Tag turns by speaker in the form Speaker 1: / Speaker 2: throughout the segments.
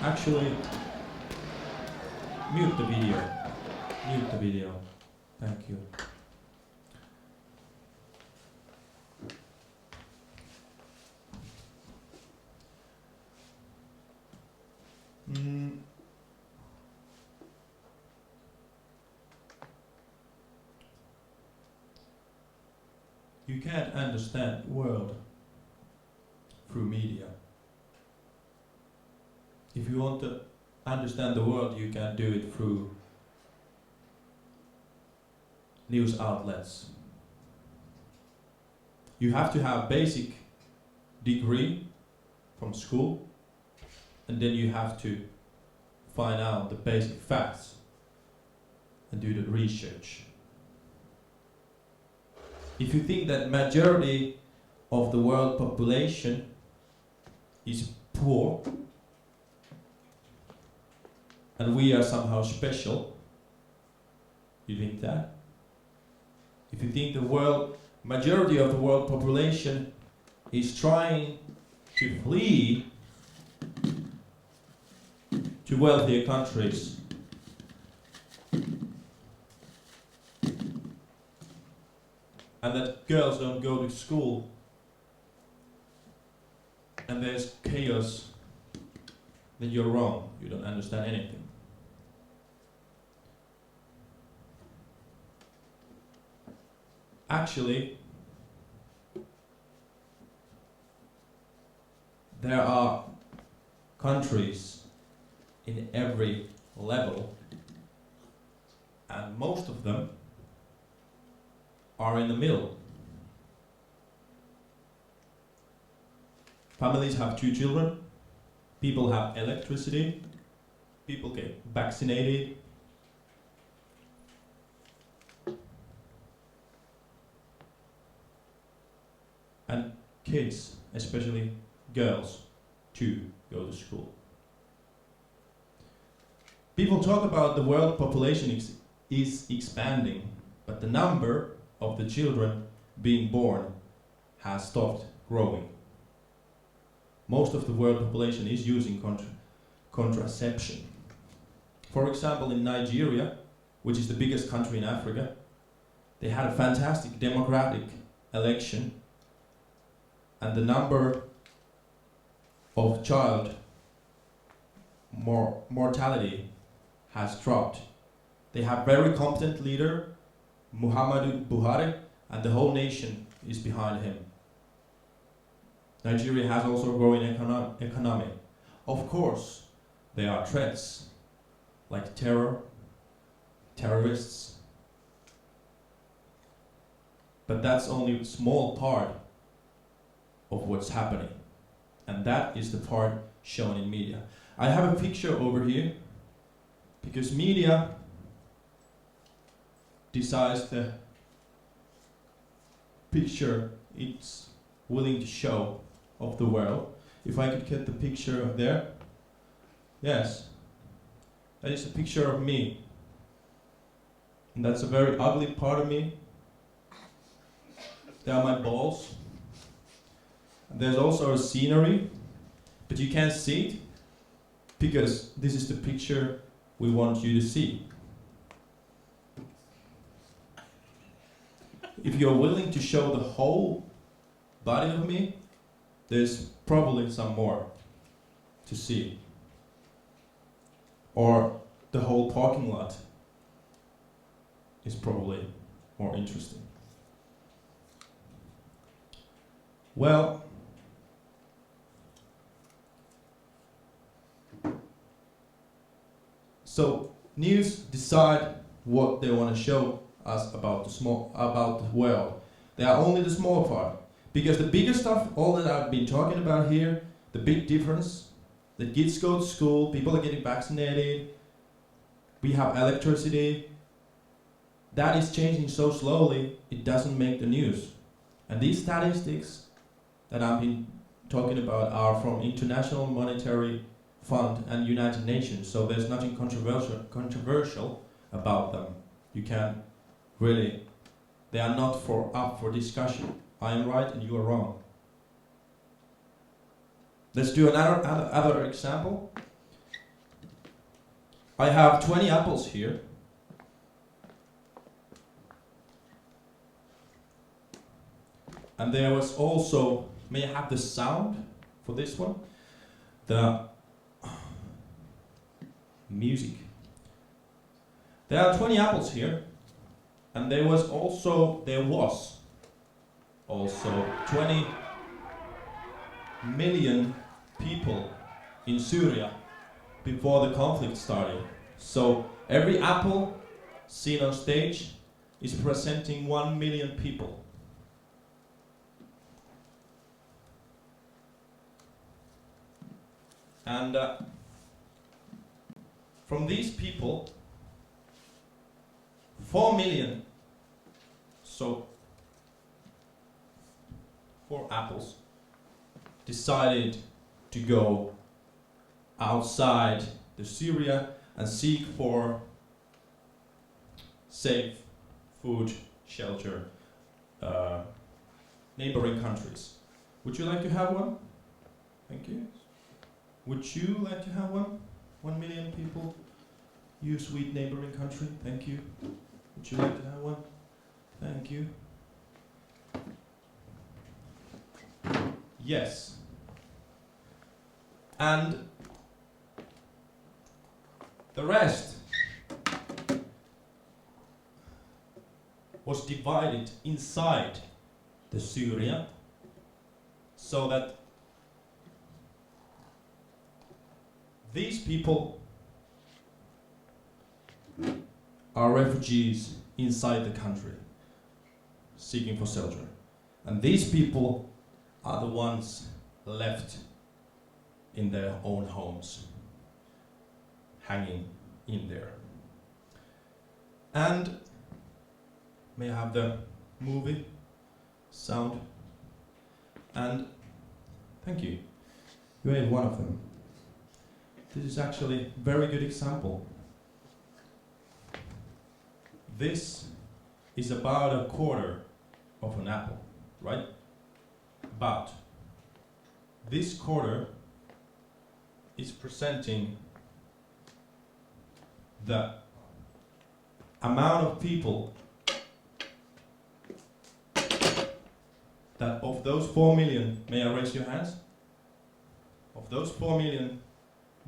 Speaker 1: Actually, mute the video. Mute the video. Thank you. You can't understand the world through media. If you want to understand the world, you can do it through news outlets. You have to have basic degree from school, and then you have to find out the basic facts and do the research. If you think that majority of the world population is poor and we are somehow special, you think that? If you think the majority of the world population is trying to flee to wealthier countries, and that girls don't go to school, and there's chaos, then you're wrong. You don't understand anything. Actually, there are countries in every level, and most of them are in the middle. Families have 2 children, people have electricity, people get vaccinated, and kids, especially girls, too, go to school. People talk about the world population is expanding, but the number of the children being born has stopped growing. Most of the world population is using contraception. For example, in Nigeria, which is the biggest country in Africa, they had a fantastic democratic election, and the number of child mortality has dropped. They have very competent leader, Muhammadu Buhari, and the whole nation is behind him. Nigeria has also a growing economy. Of course, there are threats like terrorists, but that's only a small part of what's happening, and that is the part shown in media. I have a picture over here because media decides the picture it's willing to show of the world. If I could get the picture of there. Yes, that is a picture of me, and that's a very ugly part of me. There are my balls. There's also a scenery, but you can't see it because this is the picture we want you to see. If you're willing to show the whole body of me, there's probably some more to see. Or the whole parking lot is probably more interesting. Well, so news decide what they want to show us about the world. They are only the small part, because the bigger stuff, all that I've been talking about here, the big difference, the kids go to school, people are getting vaccinated, we have electricity, that is changing so slowly it doesn't make the news. And these statistics that I've been talking about are from International Monetary Fund and United Nations, so there's nothing controversial about them. You can really, they are not up for discussion. I am right and you are wrong. Let's do another example. I have 20 apples here. And there was also, may I have the sound for this one? The music. There are 20 apples here, and there was also 20 million people in Syria before the conflict started. So every apple seen on stage is presenting 1 million people. And from these people, 4 million, so 4 apples, decided to go outside the Syria and seek for safe food, shelter, neighboring countries. Would you like to have one? Thank you. Would you like to have one? 1 million people, you sweet neighboring country, thank you. Would you like to have one? Thank you. Yes. And the rest was divided inside the Syria so that these people are refugees inside the country seeking for shelter. And these people are the ones left in their own homes, hanging in there. And may I have the movie sound? And thank you. You made one of them. This is actually a very good example. This is about a quarter of an apple, right? But this quarter is presenting the amount of people that of those 4 million, may I raise your hands? Of those 4 million,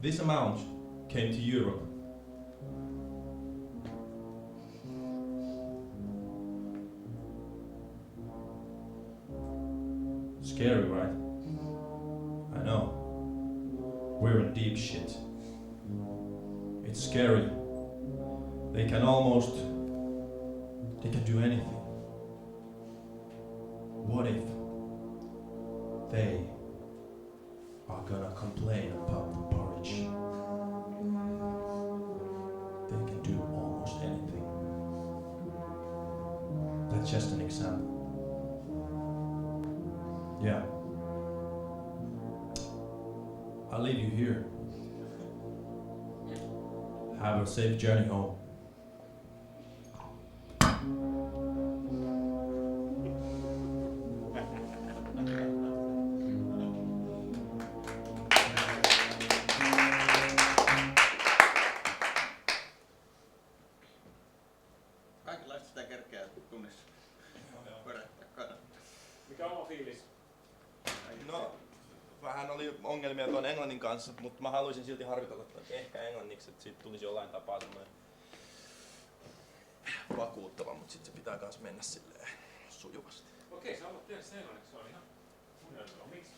Speaker 1: this amount came to Europe. Scary, right? I know. We're in deep shit. It's scary. They can do anything. What if they are gonna complain about the porridge? They can do almost anything. That's just an example. Yeah. I'll leave you here. Have a safe journey home.
Speaker 2: Kaikenlaista sitä kerkeää tunnissa.
Speaker 3: Mikä on oma fiilis?
Speaker 1: No, vähän oli ongelmia tuon englannin kanssa, mutta mä haluaisin silti harjoitella ehkä englanniksi, että siitä tulisi jollain tapaa semmoinen vakuuttava, mutta sitten se pitää kans mennä silleen sujuvasti.
Speaker 3: Okei, sä haluat tehdä se englanniksi, se on ihan kunnianhimoinen. Miksi?